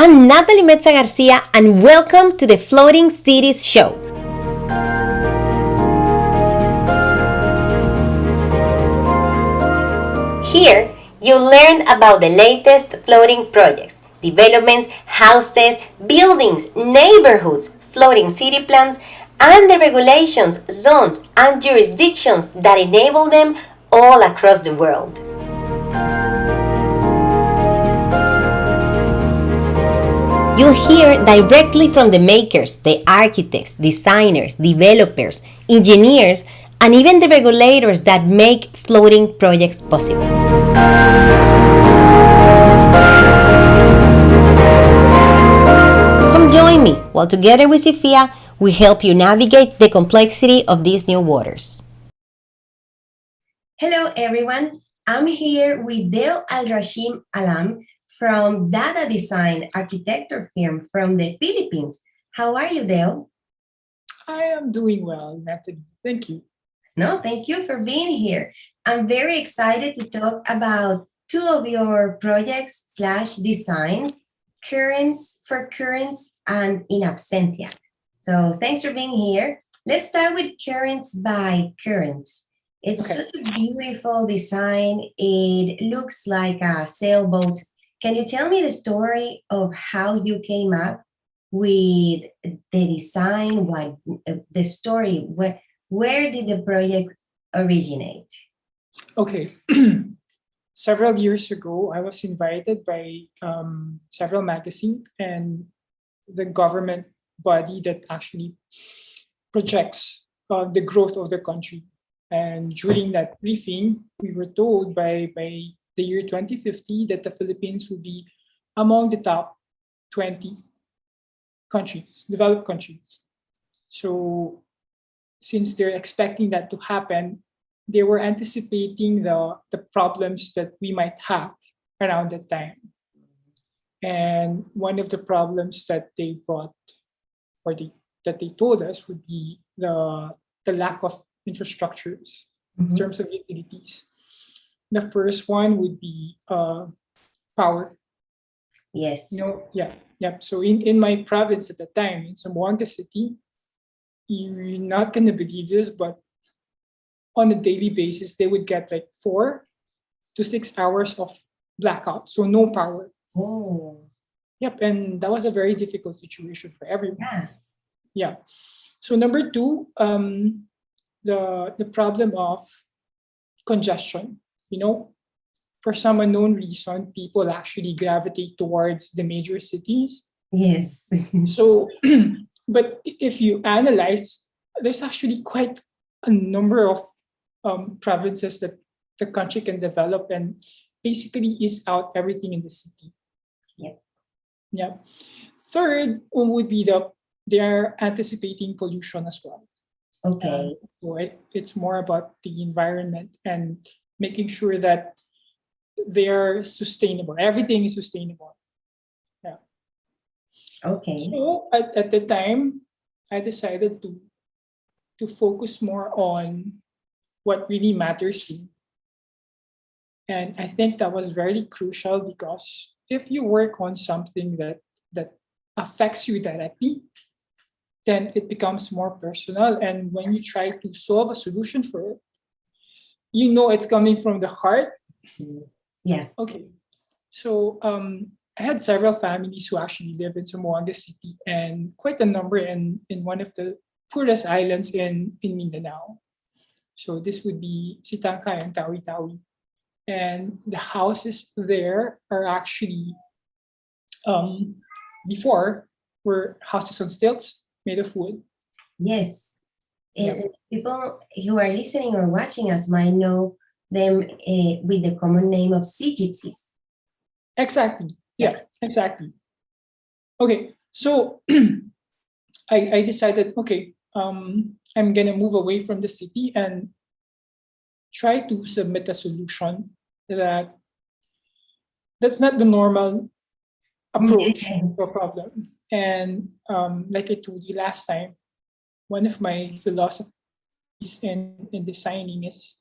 I'm Nathalie Mezza-Garcia, and welcome to the Floating Cities Show. Here, you'll learn about the latest floating projects, developments, houses, buildings, neighborhoods, floating city plans, and the regulations, zones, and jurisdictions that enable them all across the world. You'll hear directly from the makers, the architects, designers, developers, engineers, and even the regulators that make floating projects possible. Come join me while together with Seaphia, we help you navigate the complexity of these new waters. Hello everyone, I'm here with Deo Alrashid Alam from Dada Design architecture firm from the Philippines. How are you, Deo? I am doing well, Nathalie. Thank you. No, thank you for being here. I'm very excited to talk about two of your projects slash designs, Currents for Currents and In Absentia. So thanks for being here. Let's start with Currents by Currents. It's such a beautiful design. It looks like a sailboat. Can you tell me the story of how you came up with the design, what the story, where did the project originate? Okay. Several years ago, I was invited by several magazines and the government body that actually projects the growth of the country. And during that briefing, we were told by the year 2050 that the Philippines will be among the top 20 countries, developed countries. So since they're expecting that to happen, they were anticipating the problems that we might have around that time. And one of the problems that they brought or that they told us would be the lack of infrastructures in terms of utilities. The first one would be power. Yes. So in my province at the time, in Zamboanga City, you're not going to believe this, but on a daily basis, they would get like 4 to 6 hours of blackout, so no power. Oh. Yep, and that was a very difficult situation for everyone. Yeah. Yeah. So number two, the problem of congestion. For some unknown reason, people actually gravitate towards the major cities. Yes. So, but if you analyze, there's actually quite a number of provinces that the country can develop and basically ease out everything in the city. Yeah. Third would be they're anticipating pollution as well. Okay. So it's more about the environment and making sure that they're sustainable. Everything is sustainable. Yeah. Okay. So at the time, I decided to focus more on what really matters to me. And I think that was very crucial because if you work on something that affects you directly, then it becomes more personal. And when you try to solve a solution for it, it's coming from the heart. Yeah. Okay. So I had several families who actually live in Zamboanga City and quite a number in one of the poorest islands in Mindanao. So this would be Sitangkay and Tawi-Tawi. And the houses there are actually, before, were houses on stilts made of wood. Yes. People who are listening or watching us might know them with the common name of sea gypsies. Exactly. Yeah, exactly. Okay, so I decided, okay, I'm gonna move away from the city and try to submit a solution that's not the normal approach to a problem. And like I told you last time, one of my philosophies in designing is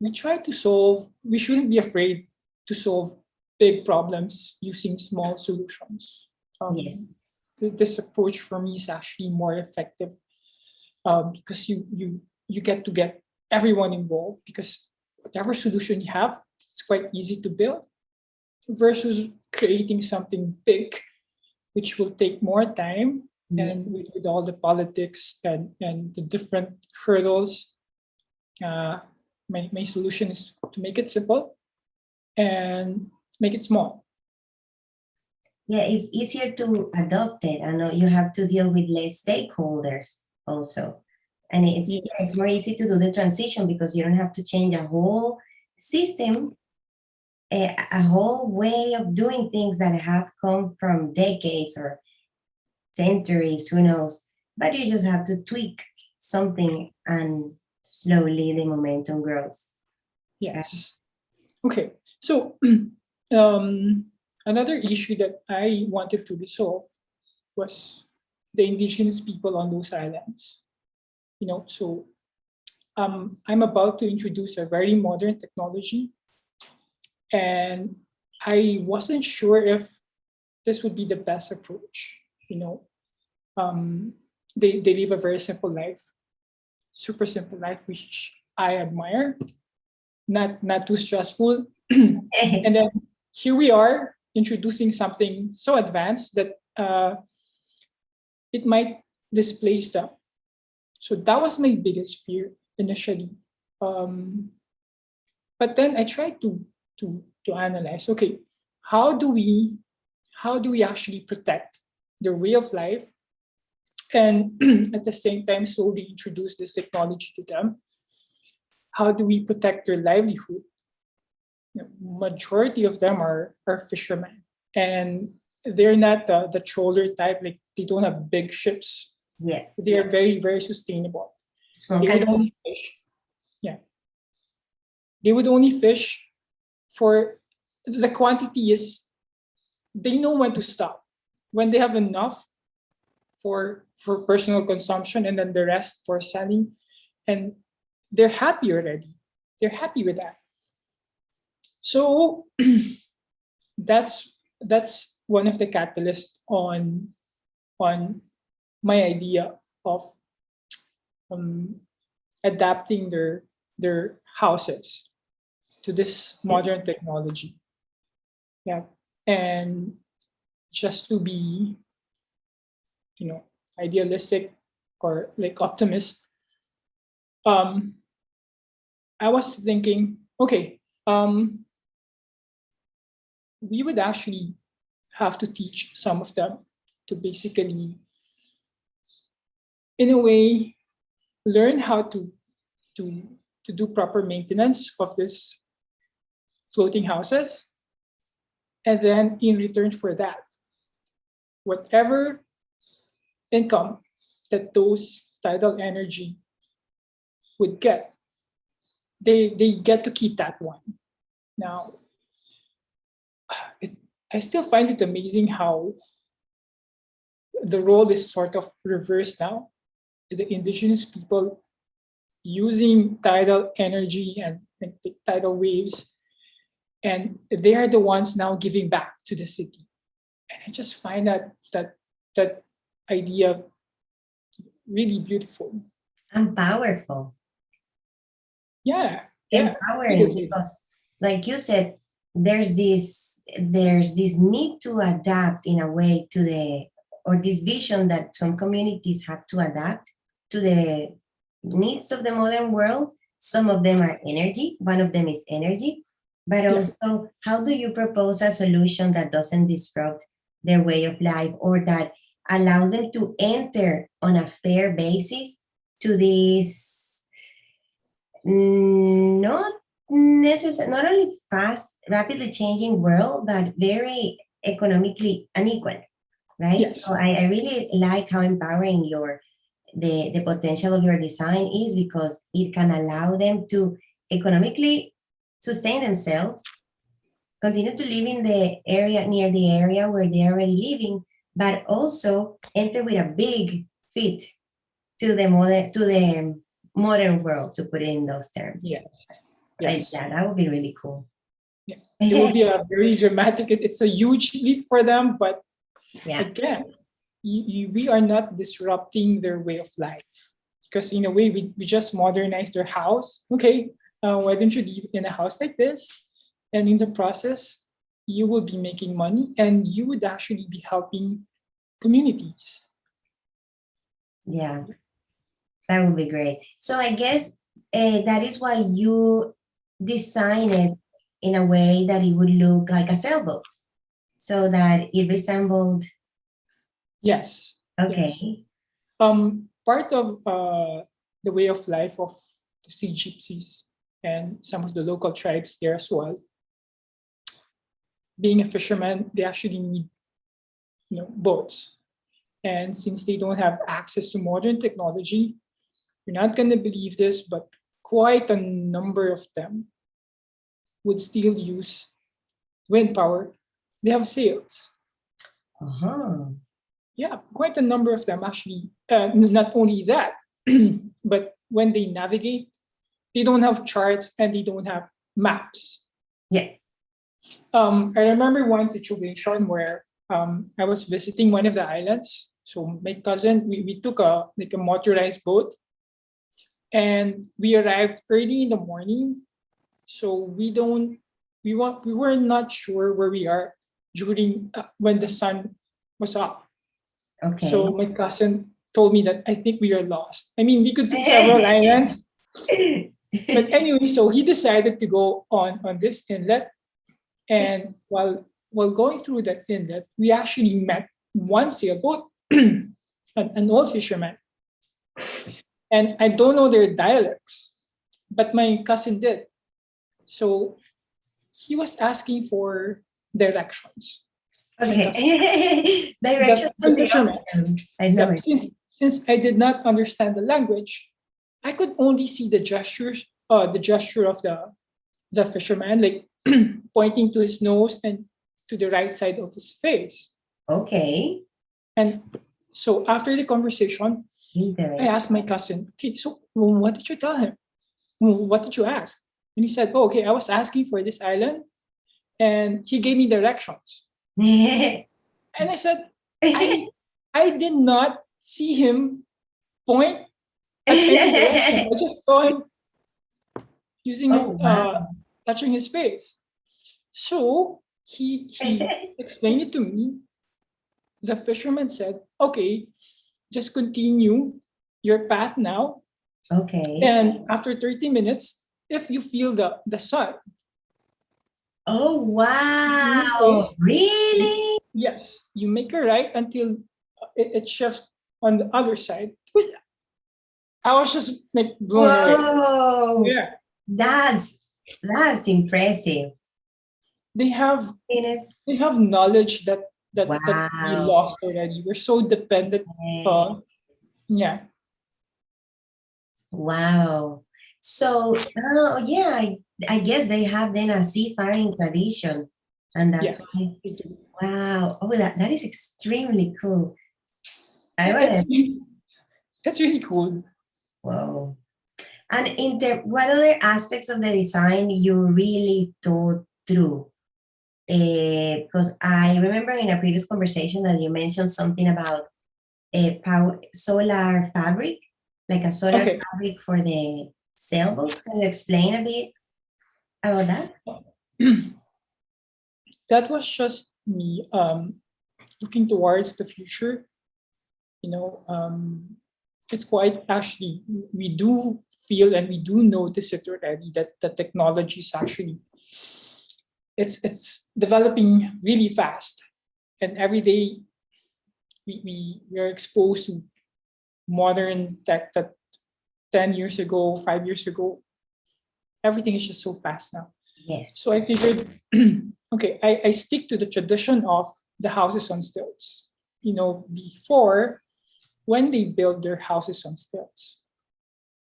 we shouldn't be afraid to solve big problems using small solutions. Yes. This approach for me is actually more effective because you get everyone involved, because whatever solution you have, it's quite easy to build versus creating something big, which will take more time, and with all the politics and the different hurdles. My solution is to make it simple and make it small. Yeah, it's easier to adopt it. I know you have to deal with less stakeholders also. And it's more easy to do the transition because you don't have to change a whole system, a whole way of doing things that have come from decades or centuries, who knows. But you just have to tweak something and slowly the momentum grows. Yes. Okay. So another issue that I wanted to resolve was the indigenous people on those islands. So I'm about to introduce a very modern technology, and I wasn't sure if this would be the best approach. They live a very simple life, super simple life, which I admire. Not too stressful. And then here we are introducing something so advanced that it might displace them. So that was my biggest fear initially. But then I tried to analyze. Okay, how do we actually protect their way of life, and at the same time slowly introduce this technology to them? How do we protect their livelihood? Majority of them are fishermen, and they're not the trawler type. Like, they don't have big ships. Yeah. They are very, very sustainable. Small They would only fish. Yeah. They would only fish for the quantity is, they know when to stop. When they have enough for personal consumption, and then the rest for selling, and they're happy already. They're happy with that. So that's one of the catalysts on my idea of adapting their houses to this modern technology. Yeah. And just to be, idealistic or like optimist, I was thinking, okay, we would actually have to teach some of them to basically, in a way, learn how to do proper maintenance of this floating houses. And then in return for that, whatever income that those tidal energy would get, they get to keep that one. Now, I still find it amazing how the role is sort of reversed now. The indigenous people using tidal energy and tidal waves, and they are the ones now giving back to the city. And I just find that idea really beautiful and powerful. Yeah. Empowering, because like you said, there's this need to adapt in a way to this vision that some communities have to adapt to the needs of the modern world. Some of them are energy. One of them is energy. But also, how do you propose a solution that doesn't disrupt their way of life, or that allows them to enter on a fair basis to this not only fast, rapidly changing world, but very economically unequal, right? Yes. So I really like how empowering the potential of your design is, because it can allow them to economically sustain themselves, continue to live in the area, near the area where they are already living, but also enter with a big fit to the modern world, to put it in those terms. Yeah. Yes. That would be really cool. Yeah. It will be a very dramatic. It's a huge leap for them, but Yeah. again, we are not disrupting their way of life because in a way we just modernize their house. Okay, why don't you live in a house like this? And in the process, you will be making money and you would actually be helping communities. Yeah, that would be great. So I guess that is why you design it in a way that it would look like a sailboat, so that it resembled. Yes, yes. Okay. Part of the way of life of the sea gypsies and some of the local tribes there as well. Being a fisherman, they actually need boats, and since they don't have access to modern technology, you're not gonna believe this, but quite a number of them would still use wind power. They have sails. Uh-huh. Yeah, quite a number of them actually. Not only that, but when they navigate, they don't have charts and they don't have maps. Yeah. I remember one situation where I was visiting one of the islands. So my cousin, we took a motorized boat, and we arrived early in the morning. So we were not sure where we are during when the sun was up. Okay. So my cousin told me that I think we are lost. I mean, we could see several islands, but anyway, so he decided to go on this inlet, and while going through that inlet, we actually met one sailboat, an old fisherman, and I don't know their dialects, but my cousin did. So he was asking for directions. My cousin, Okay. Directions the on the fisherman. ocean. I know Yep. it. Since I did not understand the language, I could only see the gestures, the gesture of the fisherman, like pointing to his nose and to the right side of his face. Okay. And so after the conversation, I Interesting. asked my cousin, okay, so what did you tell him? What did you ask? And he said, oh, okay, I was asking for this island and he gave me directions. And I said, I I did not see him point at any direction. I just saw him Oh, using wow. touching his face. So he explained it to me. The fisherman said, okay, just continue your path now. Okay. And after 30 minutes, if you feel the sun, Oh, you wow. say, Really? yes, you make a right until it shifts on the other side. I was just like blown away. Whoa. Yeah, That's that's impressive. they have Minutes. they have knowledge that we Wow. lost already. We're so dependent. Okay. Yeah, Wow. So, oh yeah, I guess they have then a seafaring tradition, and that's yes, why. they do. Wow. Oh, that is extremely cool. I It, want to. it's really cool. Wow. And what other aspects of the design you really thought through? Because I remember in a previous conversation that you mentioned something about a power solar fabric, like a solar Okay, fabric for the sailboats. Can you explain a bit about that? that was just me looking towards the future. You know, it's quite actually we do feel and we do notice it already that the technology is actually it's developing really fast, and every day we are exposed to modern tech that 10 years ago, 5 years ago, everything is just so fast now. So Yes. I figured, okay, I stick to the tradition of the houses on stilts. You know, before, when they build their houses on stilts,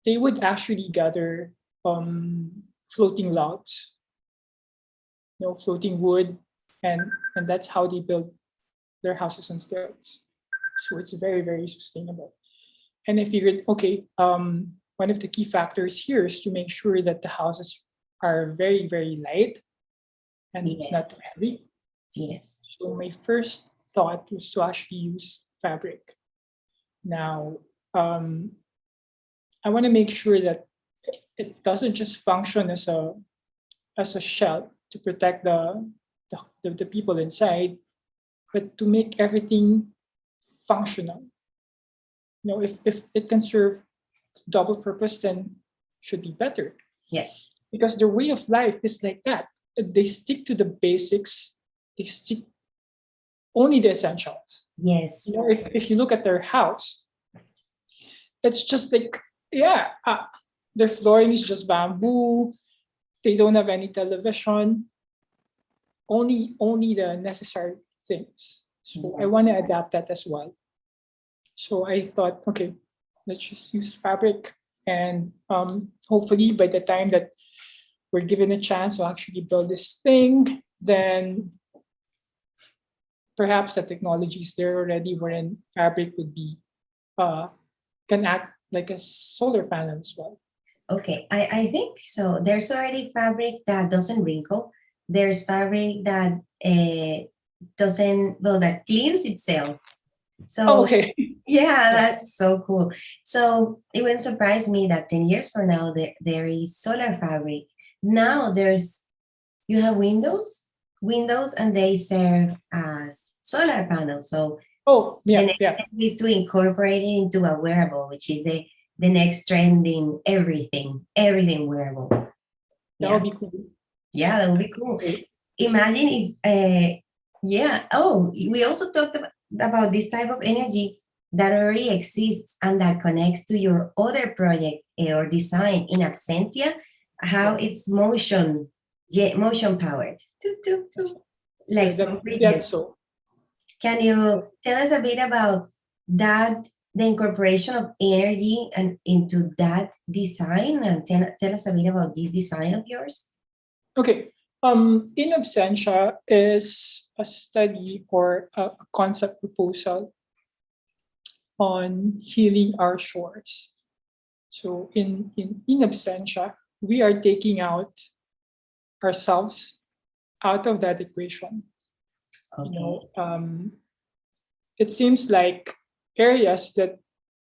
they would actually gather floating logs, floating wood, and that's how they build their houses on stilts. So it's very, very sustainable. And I figured, okay, one of the key factors here is to make sure that the houses are very, very light and it's not too heavy. Yes. So my first thought was to actually use fabric. Now, I want to make sure that it doesn't just function as a shell to protect the people inside, but to make everything functional. If it can serve double purpose, then should be better. Yes. Because their way of life is like that. They stick to the basics. They stick only the essentials. Yes. If you look at their house, it's just like, yeah, their flooring is just bamboo. They don't have any television. Only the necessary things. So I want to adapt that as well. So I thought, okay, let's just use fabric, and hopefully by the time that we're given a chance to actually build this thing, then perhaps the technology is there already wherein fabric would be can act like a solar panel as well. Okay, I think so. There's already fabric that doesn't wrinkle. There's fabric that that cleans itself. So Okay. yeah, that's so cool. So it wouldn't surprise me that 10 years from now there is solar fabric. Now you have windows, and they serve as solar panels. So Oh, the yeah, next yeah. step is to incorporate it into a wearable, which is the next trend in everything wearable. That Yeah, would be cool. yeah, that would be cool. Okay. Imagine if, yeah. Oh, we also talked about this type of energy that already exists and that connects to your other project or design in absentia. How it's motion powered, like some Yeah, bridges. so Can you tell us a bit about that, the incorporation of energy and into that design, and tell us a bit about this design of yours? okay. In absentia is a study or a concept proposal on healing our shores. So in absentia, we are taking out ourselves out of that equation. Okay. It seems like areas that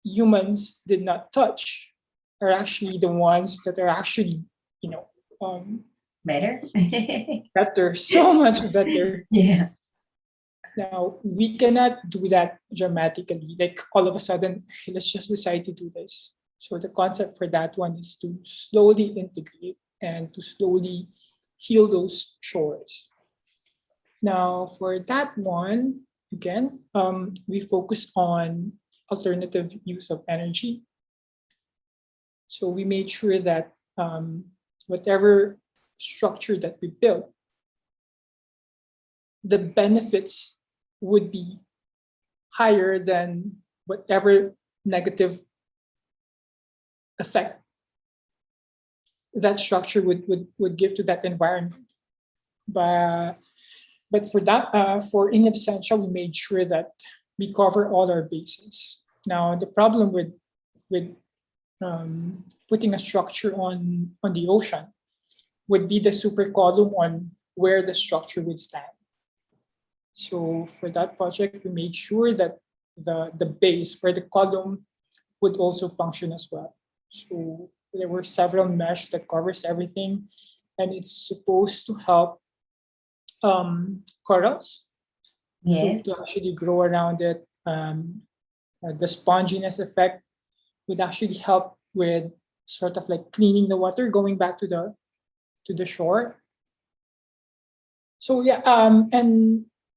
humans did not touch are actually the ones that are actually, you know, Better? better, so much better. Yeah. Now, we cannot do that dramatically, like all of a sudden, "Hey, let's just decide to do this." So the concept for that one is to slowly integrate and to slowly heal those shores. Now, for that one, again, we focus on alternative use of energy. So we made sure that whatever structure that we built, the benefits would be higher than whatever negative effect that structure would give to that environment. But for that, for in absentia, we made sure that we cover all our bases. Now, the problem with putting a structure on the ocean would be the super column on where the structure would stand. So for that project, we made sure that the base or the column would also function as well. So there were several mesh that covers everything, and it's supposed to help corals Yes. to actually grow around it. The sponginess effect would actually help with sort of like cleaning the water, going back to the shore. So yeah,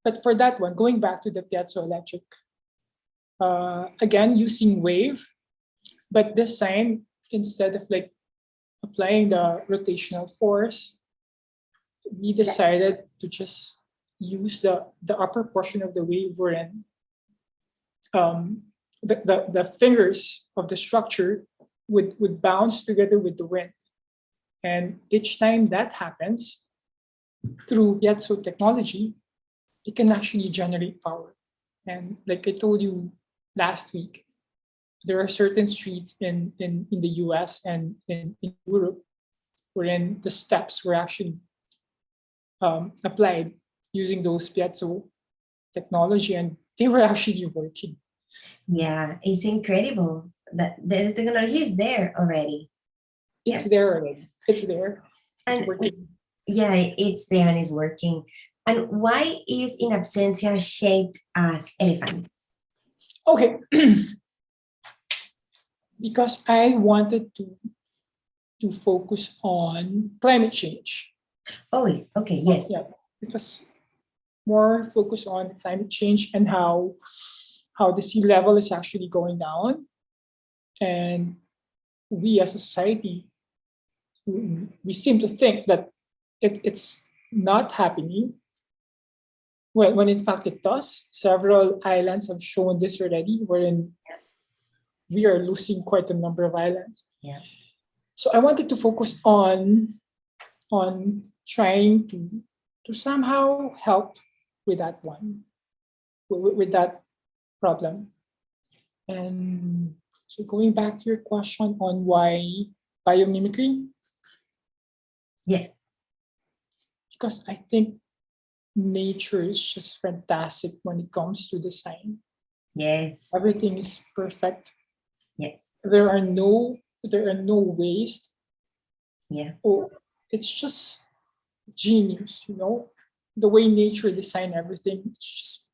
but for that one, going back to the piezoelectric, again using wave, but this time instead of like applying the rotational force, we decided to just use the upper portion of the wave wherein the fingers of the structure would bounce together with the wind. And each time that happens, through Yatso technology, it can actually generate power. And like I told you last week, there are certain streets in the US and in Europe wherein the steps were actually applied using those piezo technology, and they were actually working. Yeah, it's incredible that the technology is there already. It's Yeah. there already. It's there. It's And working. yeah, it's there and it's working. And why is in absentia shaped as elephant? Okay, because I wanted to focus on climate change. Oh, okay, yes. Yeah, because more focus on climate change and how the sea level is actually going down, and we as a society, we seem to think that it's not happening. Well, when in fact it does. Several islands have shown this already, wherein we are losing quite a number of islands. Yeah. So I wanted to focus on trying to somehow help with that one, with that problem. And so going back to your question on why biomimicry, Yes. because I think nature is just fantastic when it comes to design. Yes. Everything is perfect. Yes. There are no waste. Yeah. Oh, it's just genius, the way nature designed everything. It's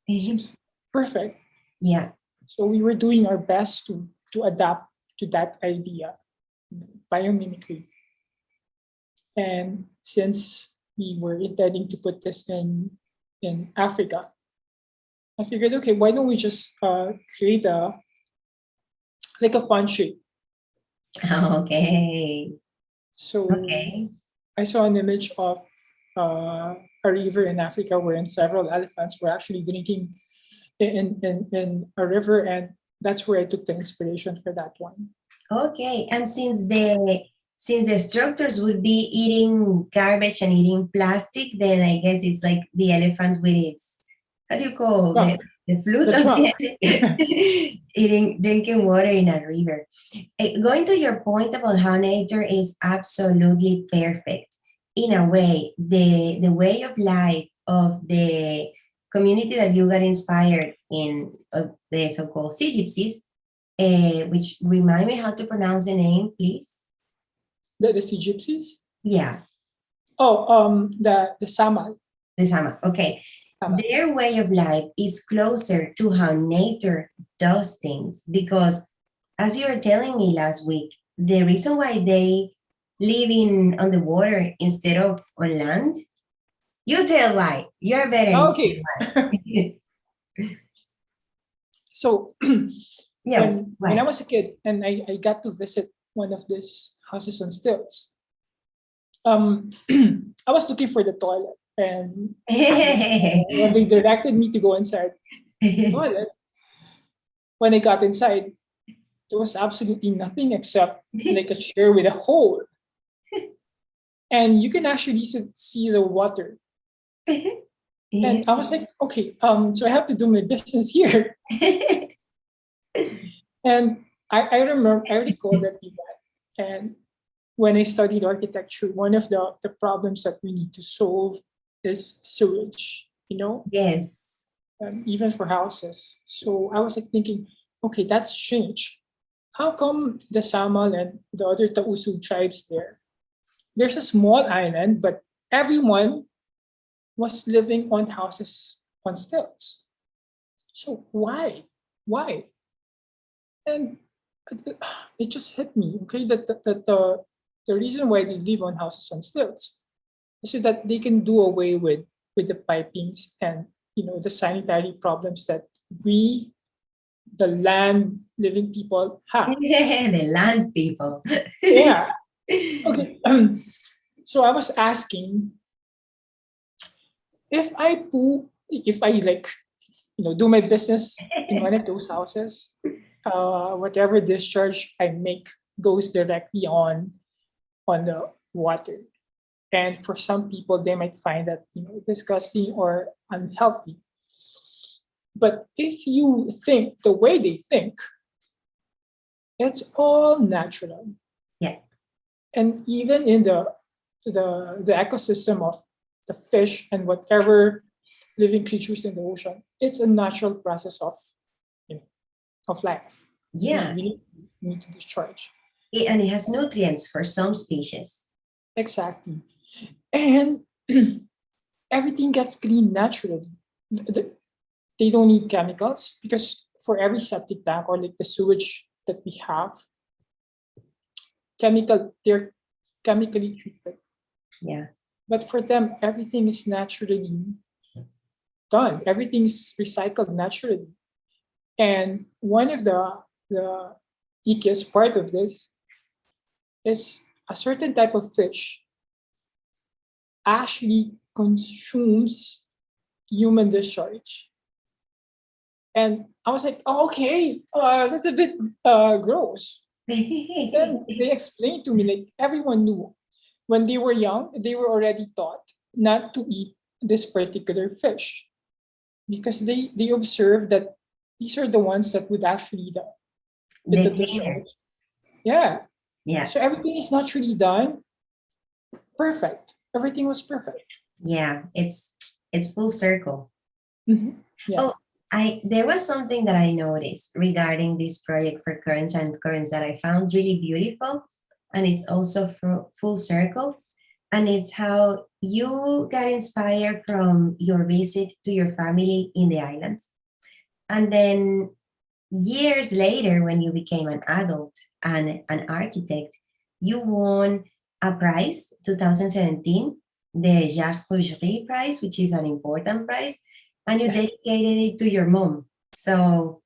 just perfect. Yeah. So we were doing our best to adapt to that idea, biomimicry. And since we were intending to put this in Africa, I figured, okay, why don't we just create a fun shape? Okay. So Okay. I saw an image of a river in Africa wherein several elephants were actually drinking in a river, and that's where I took the inspiration for that one. Okay. And since the structures would be eating garbage and eating plastic, then I guess it's like the elephant with its, how do you call Trunk, the flute the of trunk. drinking water in a river. Going to your point about how nature is absolutely perfect, in a way, the way of life of the community that you got inspired in, the so-called Sea Gypsies, which remind me how to pronounce the name, please. The Sea Gypsies. Yeah, Oh, the Samal. the Sama. Okay. Samal. Their way of life is closer to how nature does things because, as you were telling me last week, the reason why they live on the water instead of on land, you tell why. You're better in Okay. saying why. So Yeah, when I why? was a kid and I got to visit one of these houses on stilts, I was looking for the toilet, and when they directed me to go inside the toilet, when I got inside, there was absolutely nothing except like a chair with a hole, and you can actually see the water. Yeah. And I was like, okay, so I have to do my business here. And I recall that event. And when I studied architecture, one of the problems that we need to solve is sewage, Yes. even for houses. So I was like thinking, okay, that's strange. How come the Samal and the other Tausug tribes there's a small island, but everyone was living on houses on stilts. So why? Why? And it just hit me, okay, that the reason why they live on houses on stilts is so that they can do away with the pipings and the sanitary problems that we, the land living people, have. The land people. Yeah. Okay. So I was asking, if I like do my business in one of those houses, whatever discharge I make goes directly on the water. And for some people, they might find that disgusting or unhealthy. But if you think the way they think, it's all natural. Yeah. And even in the ecosystem of the fish and whatever living creatures in the ocean. It's a natural process of, you know, of life. Yeah, We need to discharge. and it has nutrients for some species. Exactly. And everything gets cleaned naturally. They don't need chemicals because for every septic tank or like the sewage that we have, they're chemically treated. Yeah. But for them, everything is naturally done. Everything is recycled naturally. And one of the ickiest part of this is a certain type of fish actually consumes human discharge. And I was like, oh, okay, that's a bit gross. Then they explained to me, like everyone knew when they were young, they were already taught not to eat this particular fish because they observed that these are the ones that would actually eat The the cleaner. discharge. Yeah. Yeah. So everything is naturally done. Perfect. Everything was perfect. Yeah. It's full circle. Mhm. Yeah. Oh, I there was something that I noticed regarding this project for currents and currents that I found really beautiful, and it's also full circle. And it's how you got inspired from your visit to your family in the islands, and then years later, when you became an adult and an architect, you won a prize, 2017, the Jacques Rougerie Prize, which is an important prize, and you Yeah. dedicated it to your mom. So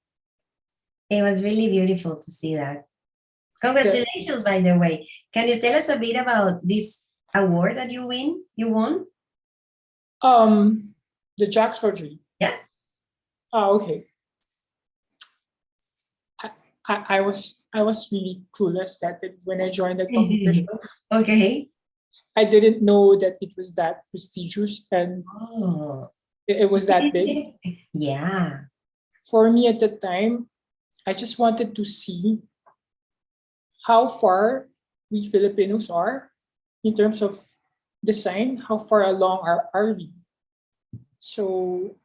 it was really beautiful to see that. The Congratulations, by the way. Can you tell us a bit about this award that You won? um the Jack surgery. Yeah. Okay. I, I was really clueless that when I joined the competition. Okay. I didn't know that it was that prestigious and Oh. it was that big. Yeah. For me at the time, I just wanted to see how far we Filipinos are in terms of design, how far along are we? So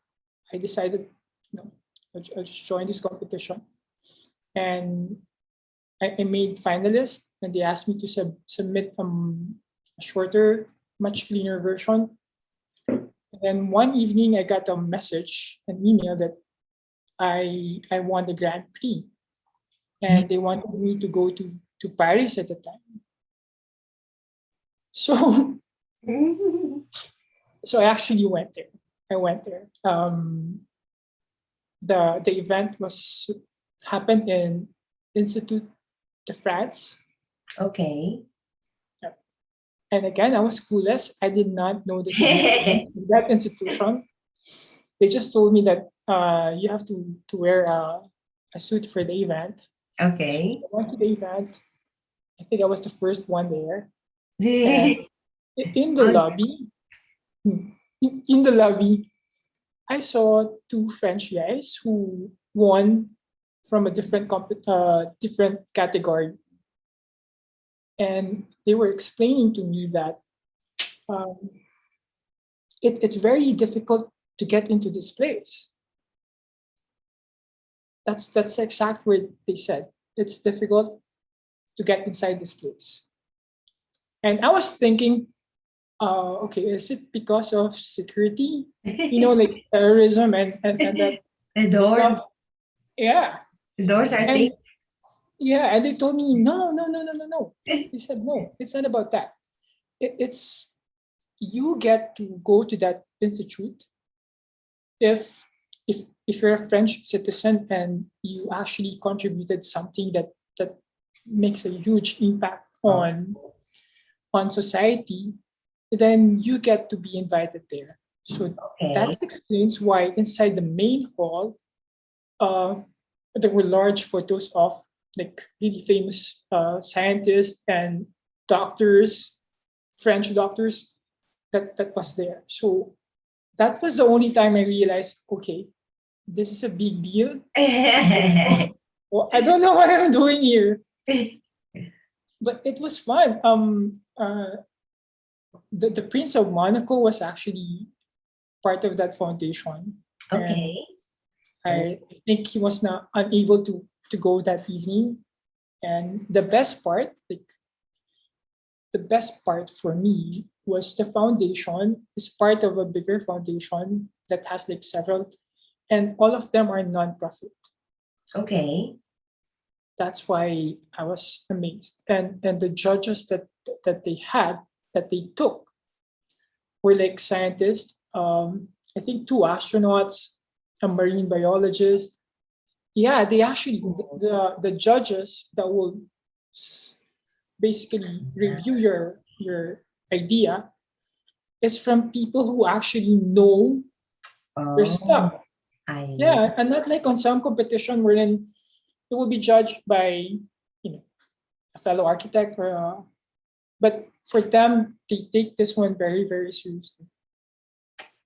I decided, I'll just join this competition. And I made finalists, and they asked me to submit a shorter, much cleaner version. And then one evening, I got a message, an email that I won the Grand Prix, and they wanted me to go to Paris at the time. So so I actually went there. I went there. The event was happened in Institut de France. Okay. Yep. And again, I was clueless. I did not know the significance of that institution. They just told me that you have to wear a suit for the event. So Okay. I went to the event. I think I was the first one there. And in the lobby, in the lobby, I saw two French guys who won from a different category, and they were explaining to me that um, it's very difficult to get into this place. That's the exact word they said. It's difficult to get inside this place. And I was thinking, okay, is it because of security? Like terrorism and that The doors, stuff. Yeah. the doors are And thick. yeah, and they told me, no, no, no, no, no, no. They said, no, it's not about that. It's you get to go to that institute if if you're a French citizen and you actually contributed something that makes a huge impact Oh, on society, then you get to be invited there. So that okay. explains why inside the main hall, uh, there were large photos of like really famous scientists and doctors, French doctors that was there. So that was the only time I realized, okay, this is a big deal. I don't know what I'm doing here, but it was fun. the Prince of Monaco was actually part of that foundation, and Okay. I think he was not unable to go that evening. And the best part, like the best part for me, was the foundation is part of a bigger foundation that has like several, and all of them are non-profit. Okay. That's why I was amazed. And the judges that they had, that they took, were like scientists. I think two astronauts, a marine biologist. Yeah, they actually, the judges that will basically review your idea is from people who actually know their Oh, stuff. I Yeah, and not like on some competition wherein it will be judged by, you know, a fellow architect or but for them they take this one very, very seriously.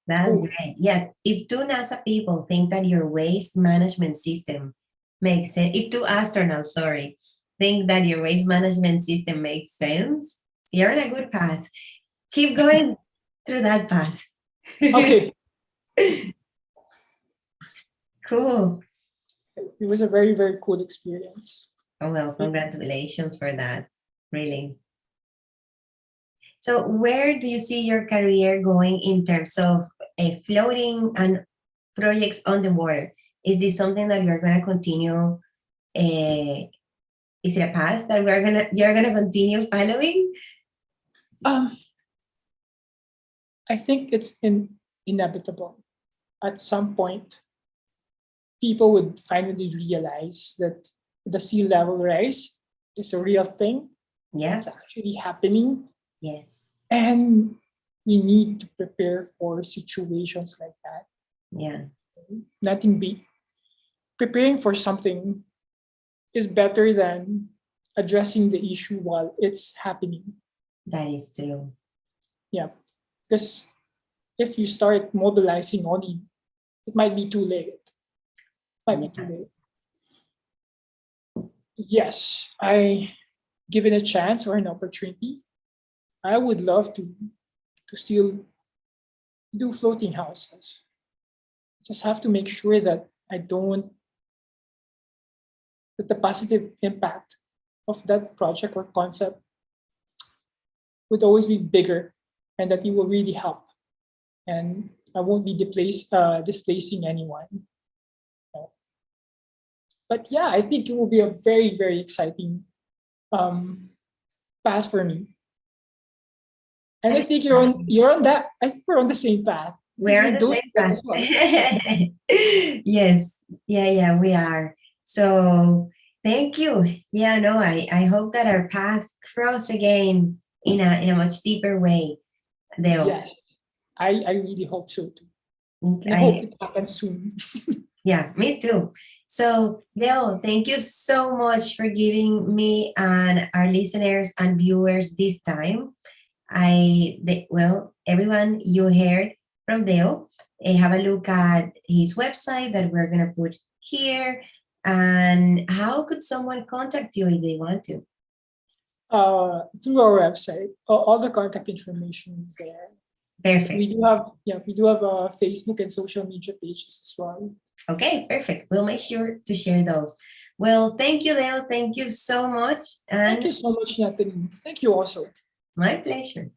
That's Oh, great. Yeah, if two NASA people think that your waste management system makes sense, if two astronauts, sorry, think that your waste management system makes sense, you're on a good path. Keep going through that path. okay. Cool. It was a very, very cool experience. Oh, well, congratulations for that. Really. So, where do you see your career going in terms of floating and projects on the water? Is this something that you're going to continue? Is it a path that you're gonna continue following? Um, I think it's inevitable. At some point, people would finally realize that the sea level rise is a real thing. Yeah. It's actually happening, Yes. and we need to prepare for situations like that. Yeah. Nothing be preparing for something is better than addressing the issue while it's happening. That is true. Yeah, because if you start mobilizing only, it might be too late. Might be too Yeah. late. Yes, I given a chance or an opportunity, I would love to still do floating houses. Just have to make sure that I don't that the positive impact of that project or concept would always be bigger, and that it will really help, and I won't be displacing anyone. So, but yeah, I think it will be a very, very exciting um, path for me. And I think you're on that. I think we're on the same path. I think We're on we the do same that path. as well. Yes. Yeah, yeah, we are. So thank you. Yeah, no, I hope that our paths cross again in a much deeper way. Dale. Yes, I really hope so too. And I hope I it happens soon. Yeah, me too. So, Dale, thank you so much for giving me and our listeners and viewers this time. Well, everyone you heard from Deo, have a look at his website that we're going to put here. And how could someone contact you if they want to? Through our website, all the contact information is there. We Perfect. do have, yeah, we do have a Facebook and social media pages as well. Okay, perfect. We'll make sure to share those. Well, thank you, Dale. Thank you so much. Thank And you so much, Nathalie. Thank you also. my pleasure.